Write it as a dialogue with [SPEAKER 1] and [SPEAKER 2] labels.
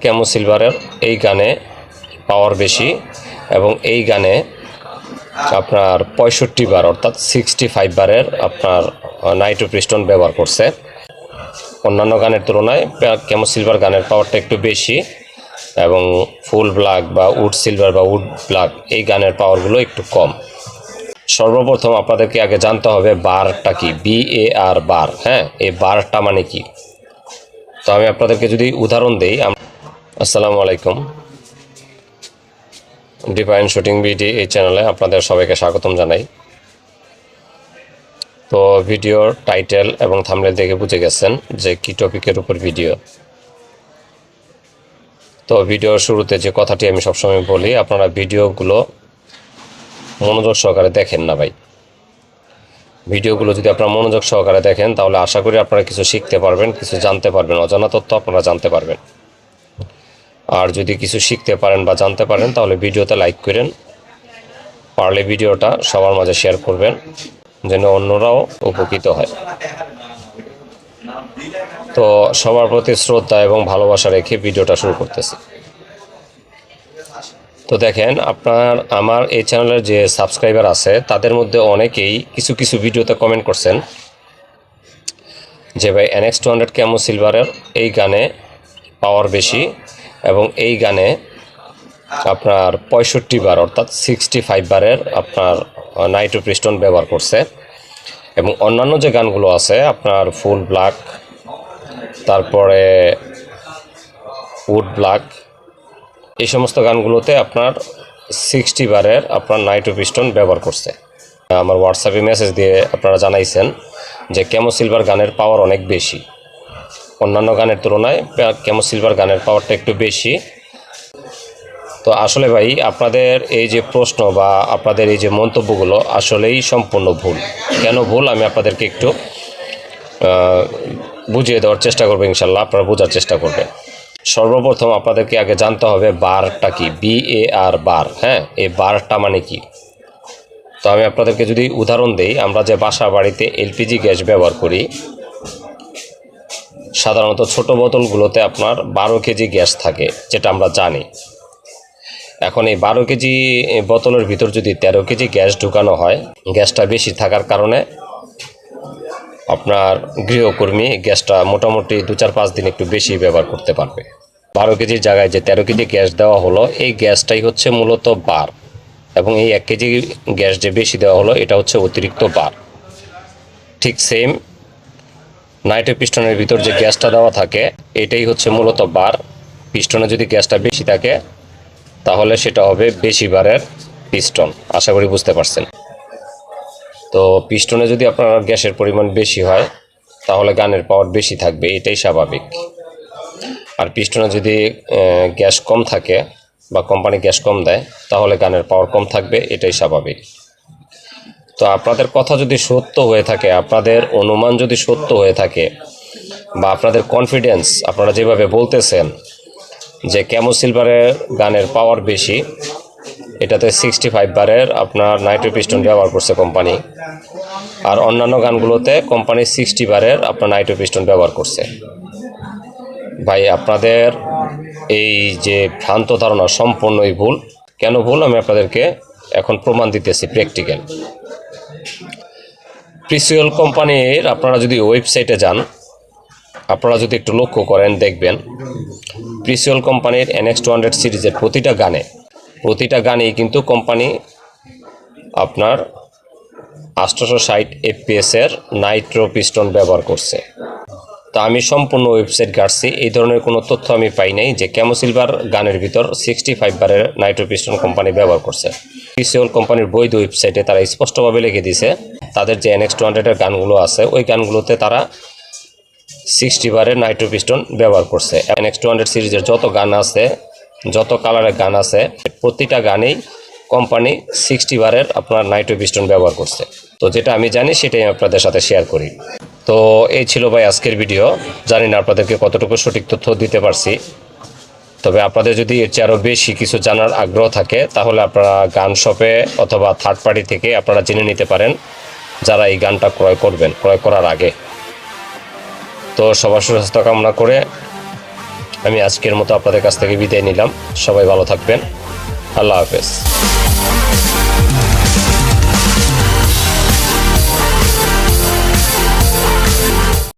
[SPEAKER 1] Camo সিলভারের এই গানে পাওয়ার বেশি এবং এই গানে আপনার 65 বার অর্থাৎ 65 বারের আপনার নাইট্রো পিস্টন ব্যবহার করছে। অন্যান্য গানের তুলনায় ক্যামো সিলভার গানের পাওয়ারটা একটু বেশি এবং ফুল ব্ল্যাক বা উড সিলভার বা উড ব্ল্যাক এই গানের পাওয়ারগুলো একটু কম। সর্বপ্রথম আপনাদেরকে আগে জানতে হবে বারটা কি, BAR বার। হ্যাঁ, এই বারটা মানে কি? তো আমি আপনাদেরকে যদি উদাহরণ দেই, আসসালামু আলাইকুম, ডিভাইন শুটিং বিডি এই চ্যানেলে আপনাদের সবাইকে স্বাগতম জানাই। তো ভিডিওর টাইটেল এবং থাম্বনেল দেখে বুঝে গেছেন যে কি টপিকের উপর ভিডিও। তো ভিডিওর শুরুতে যে কথাটি আমি সবসময় বলি, আপনারা ভিডিওগুলো মনোযোগ সহকারে দেখেন না ভাই। ভিডিওগুলো যদি আপনারা মনোযোগ সহকারে দেখেন তাহলে আশা করি আপনারা কিছু শিখতে পারবেন, কিছু জানতে পারবেন, অজানা তথ্য আপনারা জানতে পারবেন। আর যদি কিছু শিখতে পারেন বা জানতে পারেন তাহলে ভিডিওতে লাইক করেন, পারলে ভিডিওটা সবার মাঝে শেয়ার করবেন যেন অন্যরাও উপকৃত হয়। তো সবার প্রতি শ্রদ্ধা এবং ভালোবাসা রেখে ভিডিওটা শুরু করতেছি। তো দেখেন, আমার এই চ্যানেলের যে সাবস্ক্রাইবার আছে তাদের মধ্যে অনেকেই কিছু কিছু ভিডিওতে কমেন্ট করছেন যে ভাই NX200 ক্যামো সিলভারের এই গানে পাওয়ার বেশি এবং এই গানে আপনার 65 বার অর্থাৎ 65 বারের আপনার নাইট্রো পিস্টন ব্যবহার করছে এবং অন্যান্য যে গানগুলো আছে আপনার ফুল ব্ল্যাক, তারপরে উড ব্ল্যাক, এই সমস্ত গানগুলোতে আপনার 60 বারের আপনার নাইট্রো পিস্টন ব্যবহার করছে। আমার হোয়াটসঅ্যাপে মেসেজ দিয়ে আপনারা জানাইছেন যে ক্যামো সিলভার গানের পাওয়ার অনেক বেশি, অন্যান্য গানের তুলনায় ক্যামো সিলভার গানের পাওয়ারটা একটু বেশি। তো আসলে ভাই আপনাদের এই যে প্রশ্ন বা আপনাদের এই যে মন্তব্যগুলো আসলেই সম্পূর্ণ ভুল। কেন ভুল আমি আপনাদেরকে একটু বুঝিয়ে দেওয়ার চেষ্টা করবো, ইনশাল্লাহ আপনারা বোঝার চেষ্টা করবেন। সর্বপ্রথম আপনাদেরকে আগে জানতে হবে বারটা কি, BAR বার। হ্যাঁ, এই বারটা মানে কি? তো আমি আপনাদেরকে যদি উদাহরণ দেই, আমরা যে বাসা বাড়িতে LPG গ্যাস ব্যবহার করি, সাধারণত ছোট বোতলগুলোতে আপনার 12 কেজি গ্যাস থাকে, যেটা আমরা জানি। এখন এই 12 কেজি বোতলের ভিতর যদি 13 কেজি গ্যাস ঢুকানো হয়, গ্যাসটা বেশি থাকার কারণে আপনার গৃহকর্মী গ্যাসটা মোটামুটি 2-4-5 দিন একটু বেশি ব্যবহার করতে পারবে। 12 কেজির জায়গায় যে 13 কেজি গ্যাস দেওয়া হলো, এই গ্যাসটাই হচ্ছে মূলত বার, এবং এই 1 কেজি গ্যাস যে বেশি দেওয়া হলো এটা হচ্ছে অতিরিক্ত বার। ঠিক সেম নাইট্রো পিস্টনের ভিতর যে গ্যাসটা দেওয়া থাকে এটাই হচ্ছে মূলত বার। পিস্টনে যদি গ্যাসটা বেশি থাকে তাহলে সেটা হবে বেশি বারের পিস্টন। আশা করি বুঝতে পারছেন। তো পিস্টনে যদি আপনার গ্যাসের পরিমাণ বেশি হয় তাহলে গানের পাওয়ার বেশি থাকবে, এটাই স্বাভাবিক। আর পিস্টনে যদি গ্যাস কম থাকে বা কোম্পানি গ্যাস কম দেয় তাহলে গানের পাওয়ার কম থাকবে, এটাই স্বাভাবিক। তো আপনাদের কথা যদি সত্য হয়ে থাকে, আপনাদের অনুমান যদি সত্য হয়ে থাকে বা আপনাদের কনফিডেন্স, আপনারা যেভাবে বলতেছেন যে ক্যামো সিলভারের গানের পাওয়ার বেশি, এটাতে 65 বারের আপনার নাইট্রো পিস্টন ব্যবহার করছে কোম্পানি, আর অন্যান্য গানগুলোতে কোম্পানি 60 বারের আপনার নাইট্রো পিস্টন ব্যবহার করছে। ভাই আপনাদের এই যে ভ্রান্ত ধারণা সম্পূর্ণই ভুল। কেন ভুল আমি আপনাদেরকে এখন প্রমাণ দিতেছি, প্র্যাকটিক্যাল। প্রিসিওল কোম্পানির আপনারা যদি ওয়েবসাইটে যান, আপনারা যদি একটু লক্ষ্য করেন দেখবেন প্রিসিওল কোম্পানির NX200 সিরিজের প্রতিটা গানেই কিন্তু কোম্পানি আপনার 860 FPS এর নাইট্রো পিস্টন ব্যবহার করছে। তা আমি সম্পূর্ণ ওয়েবসাইট ঘাটছি, এই ধরনের কোনো তথ্য আমি পাই নাই যে ক্যামো সিলভার গানের ভিতর 65 বারের নাইট্রো পিস্টন কোম্পানি ব্যবহার করছে। প্রিসিওল কোম্পানির বৈধ ওয়েবসাইটে তারা স্পষ্টভাবে লিখে দিয়েছে তাদের যে NX200 এর গানগুলো আছে ওই গানগুলোতে তারা 60 বারের নাইট্রো পিস্টন ব্যবহার করছে। NX200 সিরিজের যত গান আছে, যত কালারের গান আছে, প্রতিটা গানেই কোম্পানি 60 বারের আপনার নাইট্রো পিস্টন ব্যবহার করছে। তো যেটা আমি জানি সেটাই আপনাদের সাথে শেয়ার করি। তো এই ছিল ভাই আজকের ভিডিও। জানি না আপনাদেরকে কতটুকু সঠিক তথ্য দিতে পারছি, তবে আপনাদের যদি এর চেয়ে আরও বেশি কিছু জানার আগ্রহ থাকে তাহলে আপনারা গান শপে অথবা থার্ড পার্টি থেকে আপনারা জেনে নিতে পারেন যারা এই গানটা ক্রয় করার আগে। তো সবার সুস্বাস্থ্য কামনা করে আমি আজকের মতো আপনাদের কাছ থেকে বিদায় নিলাম। সবাই ভালো থাকবেন। আল্লাহ হাফেজ।